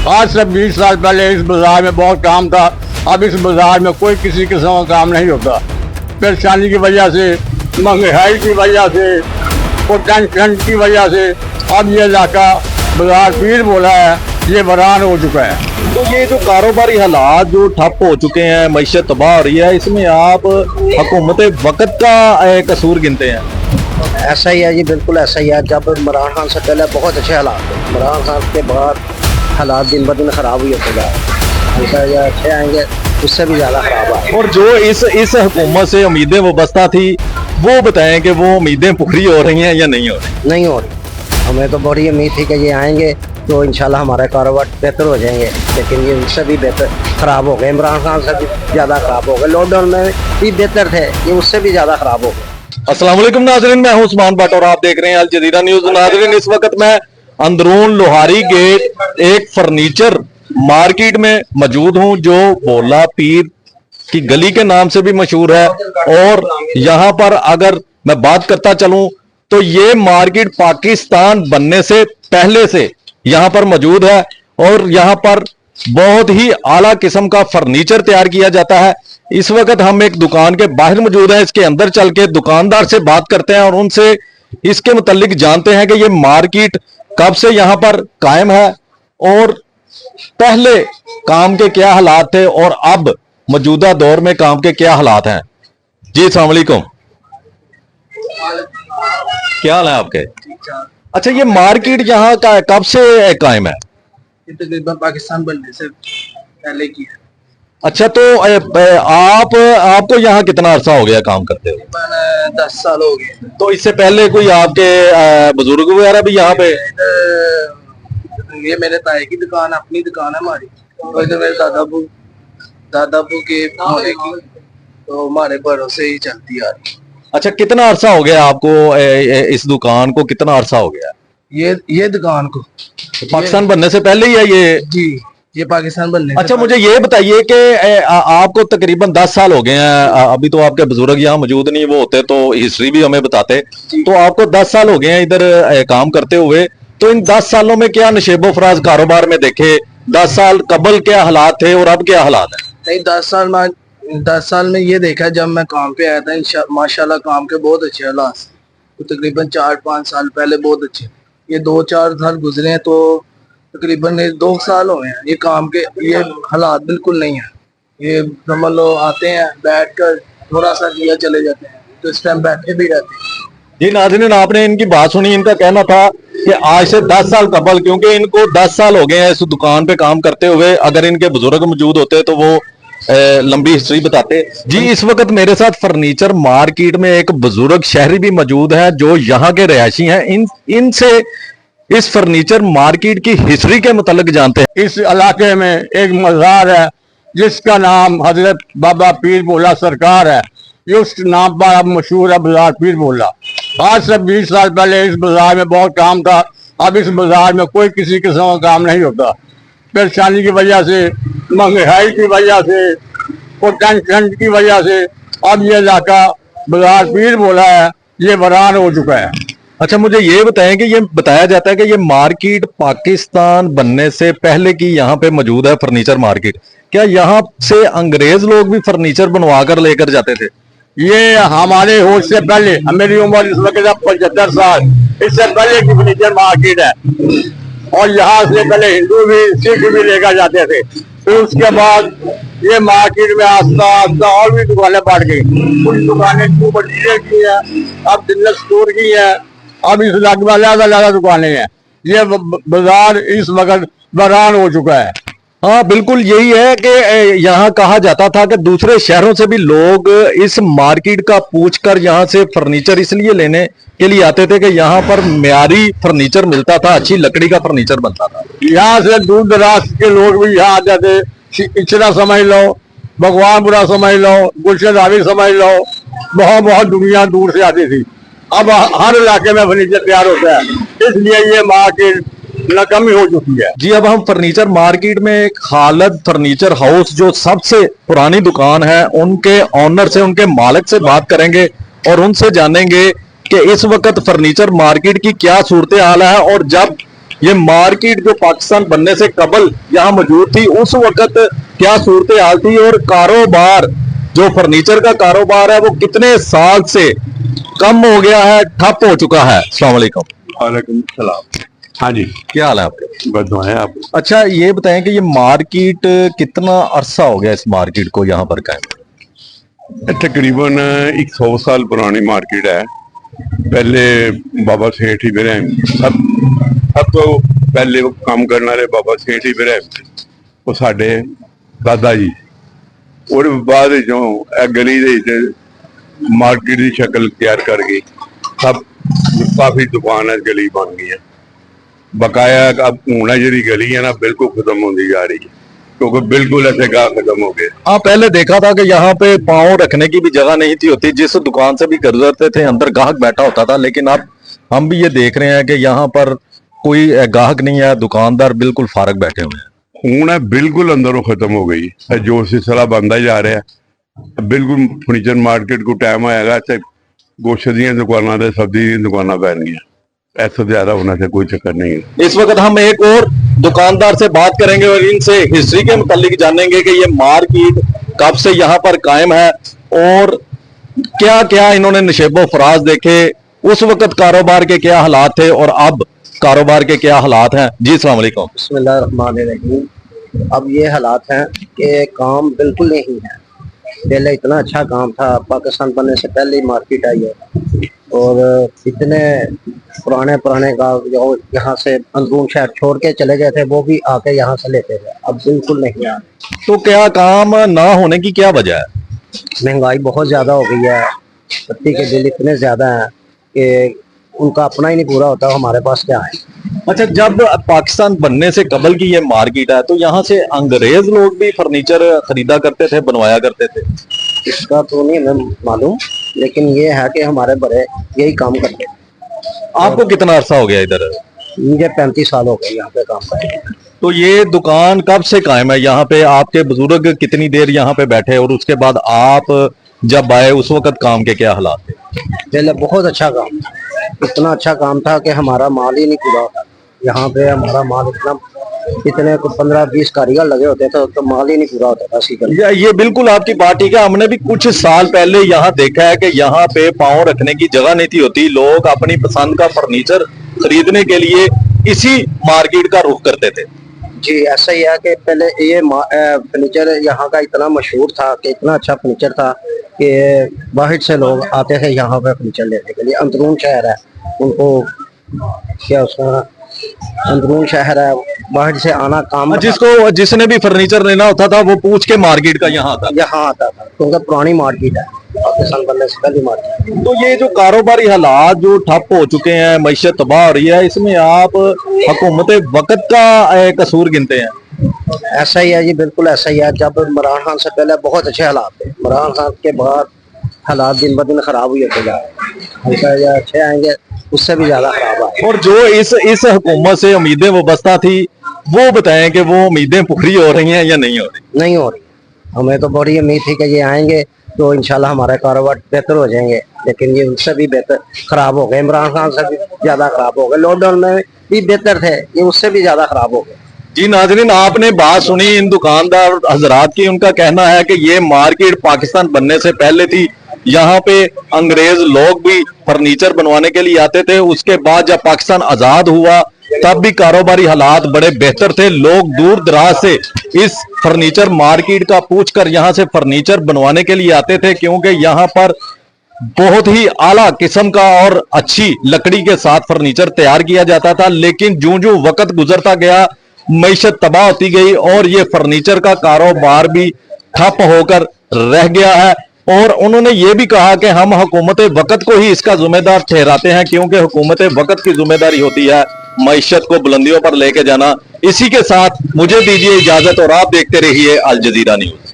आज से 20 साल पहले इस बाजार में बहुत काम था। अब इस बाजार में कोई किसी किस्म का काम नहीं होता। परेशानी की वजह से, महंगाई की वजह से, टेंशन की वजह से अब ये इलाका बाजार पीर बोला है, ये वीरान हो चुका है। तो ये जो कारोबारी हालात जो ठप हो चुके हैं, मईशत तबाह हो रही है, इसमें आप हुकूमत वक्त का कसूर गिनते हैं? ऐसा ही है जी, बिल्कुल ऐसा ही है। जब इमरान खान से पहले बहुत अच्छे हालात थे, इमरान खान के बाद हालात दिन ब दिन ख़राब हुए होते जा रहे हैं। या अच्छे आएंगे उससे भी ज़्यादा ख़राब आए। और जो इस हुकूमत से उम्मीदें वाबस्ता थी, वो बताएं कि वो उम्मीदें पूरी हो रही हैं या नहीं हो रही? नहीं हो रही। हमें तो बड़ी उम्मीद थी कि ये आएंगे तो इंशाल्लाह हमारे कारोबार बेहतर हो जाएंगे, लेकिन ये उससे भी बेहतर ख़राब हो गए। इमरान खान से भी ज़्यादा ख़राब हो गए। लॉकडाउन में भी बेहतर थे, ये उससे भी ज़्यादा ख़राब हो गए। अस्सलाम वालेकुम नाज़रीन, मैं हूं उस्मान भट्ट और आप देख रहे हैं अल जदीदा न्यूज़। नाज़रीन, इस वक्त मैं अंदरून लोहारी गेट एक फर्नीचर मार्केट में मौजूद हूं, जो बोला पीर की गली के नाम से भी मशहूर है। और यहां पर अगर मैं बात करता चलूं तो ये मार्केट पाकिस्तान बनने से पहले से यहां पर मौजूद है और यहां पर बहुत ही आला किस्म का फर्नीचर तैयार किया जाता है। इस वक्त हम एक दुकान के बाहर मौजूद हैं। इसके अंदर चल के दुकानदार से बात करते हैं और उनसे इसके मुतालिक जानते हैं कि ये मार्केट कब से यहां पर कायम है और पहले काम के क्या हालात थे और अब मौजूदा दौर में काम के क्या हालात हैं। जी अस्सलाम वालेकुम, क्या हाल है आपके? अच्छा, ये मार्केट यहाँ का कब से कायम है? तकरीबन पाकिस्तान बनने से पहले की है। अच्छा, तो आपको यहाँ कितना अरसा हो गया काम करते हुए? तकरीबन 10 साल हो गए। तो इससे पहले कोई आपके बुजुर्ग वगैरह भी यहाँ पे? ये मेरे ताए की दुकान, अपनी दुकान है हमारी, और इधर मेरे दादाबू के होने की, तो हमारे भरोसे ही चलती आ रही। अच्छा, कितना अरसा हो गया आपको इस दुकान को, कितना अरसा हो गया? ये दुकान को पाकिस्तान बनने से पहले ही है ये? जी, ये पाकिस्तान बनने। अच्छा, मुझे ये बताइए कि आपको तकरीबन 10 साल हो गए हैं। अभी तो आपके बुजुर्ग यहाँ मौजूद नहीं, वो होते तो हिस्ट्री भी हमें बताते। तो आपको 10 साल हो गए हैं इधर काम करते हुए। तो इन 10 सालों में क्या नशेबो फराज कारोबार में देखे? 10 साल कबल क्या हालात थे और अब क्या हालात है? नहीं, 10 साल में ये देखा, जब मैं काम पे आया था माशाल्लाह काम के बहुत अच्छे हालात, तो तकरीबन 4-5 साल पहले बहुत अच्छे। ये 2-4 साल गुजरे हैं, तो तकरीबन 2 साल हो गए हैं ये काम के, ये हालात बिल्कुल नहीं है। ये समझ लो, आते हैं बैठकर थोड़ा सा दिया चले जाते हैं, तो इस टाइम बैठे भी रहते हैं। जी नाज़रीन, आपने इनकी बात सुनी। इनका कहना था कि आज से 10 साल कबल, क्योंकि इनको 10 साल हो गए हैं इस दुकान पे काम करते हुए, अगर इनके बुजुर्ग मौजूद होते तो वो लंबी हिस्ट्री बताते। जी, इस वक्त मेरे साथ फर्नीचर मार्केट में एक बुजुर्ग शहरी भी मौजूद है जो यहाँ के रहायशी हैं। इनसे इस फर्नीचर मार्केट की हिस्ट्री के मुतालिक जानते हैं। इस इलाके में एक मज़ार है जिसका नाम हजरत बाबा पीर बोला सरकार है। ये उस नाम पर अब मशहूर है बाजार पीर बोला। आज से 20 साल पहले इस बाजार में बहुत काम था। अब इस बाजार में कोई किसी किस्म का काम नहीं होता। परेशानी की वजह से, महंगाई की वजह से, टेंशन की वजह से अब ये इलाका बाजार पीर बोला है, ये वीरान हो चुका है। अच्छा, मुझे ये बताएं कि ये बताया जाता है कि ये मार्केट पाकिस्तान बनने से पहले की यहाँ पे मौजूद है फर्नीचर मार्केट। क्या यहाँ से अंग्रेज लोग भी फर्नीचर बनवा कर लेकर जाते थे? ये हमारे होश से पहले, मेरी उम्र इस वक्त 75 साल, इससे पहले की फर्नीचर मार्केट है। और यहाँ से पहले हिंदू भी, सिख भी लेकर जाते थे। फिर उसके बाद ये मार्केट में आस्ता आस्ता और भी दुकानें बढ़ गई। कुछ दुकानें मटीरियल की है, अब जनरल स्टोर की है, अब इस इलाके में ज्यादा दुकानें हैं। ये बाजार इस वक्त वीरान हो चुका है। हाँ, बिल्कुल यही है कि यहाँ कहा जाता था कि दूसरे शहरों से भी लोग इस मार्केट का पूछकर यहाँ से फर्नीचर इसलिए लेने के लिए आते थे कि यहाँ पर म्यारी फर्नीचर मिलता था, अच्छी लकड़ी का फर्नीचर बनता था। यहाँ से दूर दराज के लोग भी यहाँ आते थे। इचरा समझ लो, भगवानपुरा समझ लो, गुलशनदारी समझ लो, बहुत दुनिया दूर से आती थी। अब हर इलाके में फर्नीचर तैयार होता है, इसलिए ये मार्केट नाकामी हो चुकी है। जी, अब हम फर्नीचर मार्केट में एक खालिद फर्नीचर हाउस, जो सबसे पुरानी दुकान है, उनके ऑनर से, उनके मालिक से बात करेंगे और उनसे जानेंगे कि इस वक्त फर्नीचर मार्केट की क्या सूरत हाल है और जब یہ مارکیٹ جو پاکستان بننے سے قبل یہاں موجود تھی اس وقت کیا صورتحال تھی اور کاروبار جو فرنیچر کا کاروبار ہے وہ کتنے سال سے کم ہو گیا ہے, ٹھپ ہو چکا ہے؟ السلام علیکم. वालेकुम सलाम. हाँ जी, کیا حال ہے آپ کا؟ बस दुआएं आप. اچھا یہ بتائیں کہ یہ مارکیٹ کتنا عرصہ ہو گیا اس مارکیٹ کو یہاں پر قائم؟ तकरीबन 100 साल पुरानी मार्केट है. पहले बाबा सेठ इब्राहिम सब तो पहले वो काम करने वाले बाबा सेठ इब्राहिम थे, वो साडे दादा जी. और बाद जो गली दे मार्केट की शक्ल तैयार कर गई, सब काफी दुकान है, गली बन गई है. बकाया अब हूं जी गली है ना बिल्कुल खत्म होती जा रही है, क्योंकि बिल्कुल ऐसे गाह खत्म हो गए. हाँ, पहले देखा था कि यहाँ पे पाँव रखने की भी जगह नहीं थी होती, जिस दुकान से भी गुजरते थे अंदर ग्राहक बैठा होता था. लेकिन अब हम भी ये देख रहे हैं कि यहाँ पर कोई ग्राहक नहीं है, दुकानदार बिल्कुल फारग बैठे हुए हैं. हूं है बिल्कुल अंदरों खत्म हो गई है, जो सिलसिला बनता जा रहा है. बिल्कुल फर्नीचर मार्केट को टाइम आएगा तो गोश्त दी दुकाना ते सब्जी दी दुकाना पैन गई. ऐसा ज्यादा होने से कोई चक्कर नहीं है. इस वक्त हम एक और दुकानदार से बात करेंगे और इनसे हिस्ट्री के मुतालिक जानेंगे कि ये मार्केट कब से यहाँ पर कायम है और क्या क्या इन्होंने नशेबो फराज देखे, उस वक्त कारोबार के क्या हालात थे और अब कारोबार के क्या हालात हैं. जी अस्सलाम वालेकुम. बिस्मिल्लाहिर्रहमानिर्रहीम. अब ये हालात हैं कि काम बिल्कुल नहीं है. पहले इतना अच्छा काम था, पाकिस्तान बनने से पहले ही मार्केट आई है और इतने पुराने गाँव जो यहाँ से अंदरून शहर छोड़ के चले गए थे वो भी आके यहाँ से लेते थे, अब बिल्कुल नहीं आ रहे. तो क्या काम ना होने की क्या वजह है? महंगाई बहुत ज्यादा हो गई है, पत्ती के बिल इतने ज्यादा हैं कि उनका अपना ही नहीं पूरा होता, हमारे पास क्या है. अच्छा, जब पाकिस्तान बनने से कबल की ये मार्केट है तो यहाँ से अंग्रेज लोग भी फर्नीचर खरीदा करते थे, बनवाया करते थे? इसका तो नहीं हमें मालूम, लेकिन ये है कि हमारे बड़े यही काम करते हैं. आपको कितना अरसा हो गया इधर? मुझे 35 साल हो गए यहाँ पे काम करते. तो ये दुकान कब से कायम है यहाँ पे? आपके बुजुर्ग कितनी देर यहाँ पे बैठे और उसके बाद आप जब आए उस वक्त काम के क्या हालात थे? पहले बहुत अच्छा काम था, इतना अच्छा काम था कि हमारा माल ही नहीं पूरा होता. यहाँ पे हमारा माल इतने 15-20 कारीगर लगे होते थे तो माल ही नहीं पूरा होता था. सीजन ये बिल्कुल आपकी बात ठीक है. हमने भी कुछ साल पहले यहाँ देखा है कि यहाँ पे पाँव रखने की जगह नहीं थी होती, लोग अपनी पसंद का फर्नीचर खरीदने के लिए इसी मार्केट का रुख करते थे. जी ऐसा ही है कि पहले ये फर्नीचर यहाँ का इतना मशहूर था कि इतना अच्छा फर्नीचर था कि बाहर से लोग आते थे यहाँ पे फर्नीचर लेने के लिए. अंदरून शहर है, उनको क्या उसका अंदरून शहर है, बाहर से आना काम. जिसने भी फर्नीचर लेना होता था वो पूछ के मार्केट का यहाँ आता था क्योंकि पुरानी मार्केट है, पाकिस्तान बनने से पहली मार्केट. तो ये जो कारोबारी हालात जो ठप हो चुके हैं, मईशत तबाह हो रही है, इसमें आप हुकूमत वक्त का कसूर गिनते हैं? ऐसा ही है जी, बिल्कुल ऐसा ही है. जब इमरान खान से पहले बहुत अच्छे हालात थे, इमरान खान के बाद हालात दिन ब दिन खराब हुए होते जा रहे हैं. अच्छे आएंगे उससे भी ज्यादा खराब आए. और जो इस हुकूमत से उम्मीदें वाबस्ता थी वो बताएं कि वो उम्मीदें पूरी हो रही हैं या नहीं हो रही? नहीं हो रही. हमें तो बड़ी उम्मीद थी कि ये आएंगे तो इंशाल्लाह हमारे कारोबार बेहतर हो जाएंगे, लेकिन ये उनसे भी बेहतर खराब हो गए. इमरान खान से भी ज्यादा खराब हो गए. लॉकडाउन में भी बेहतर थे, ये उससे भी ज्यादा खराब हो गए. जी नाज़रीन, आपने बात सुनी इन दुकानदार हजरात की. उनका कहना है कि ये मार्केट पाकिस्तान बनने से पहले थी, यहाँ पे अंग्रेज लोग भी फर्नीचर बनवाने के लिए आते थे. उसके बाद जब पाकिस्तान आजाद हुआ तब भी कारोबारी हालात बड़े बेहतर थे. लोग दूर दराज से इस फर्नीचर मार्केट का पूछकर यहाँ से फर्नीचर बनवाने के लिए आते थे, क्योंकि यहाँ पर बहुत ही आला किस्म का और अच्छी लकड़ी के साथ फर्नीचर तैयार किया जाता था. लेकिन जो जो वक्त गुजरता गया मईशत तबाह होती गई और ये फर्नीचर का कारोबार भी ठप होकर रह गया है. और उन्होंने ये भी कहा कि हम हुकूमत वक्त को ही इसका जिम्मेदार ठहराते हैं, क्योंकि हुकूमत वक्त की जिम्मेदारी होती है मईशत को बुलंदियों पर लेके जाना. इसी के साथ मुझे दीजिए इजाजत और आप देखते रहिए अल जजीरा न्यूज.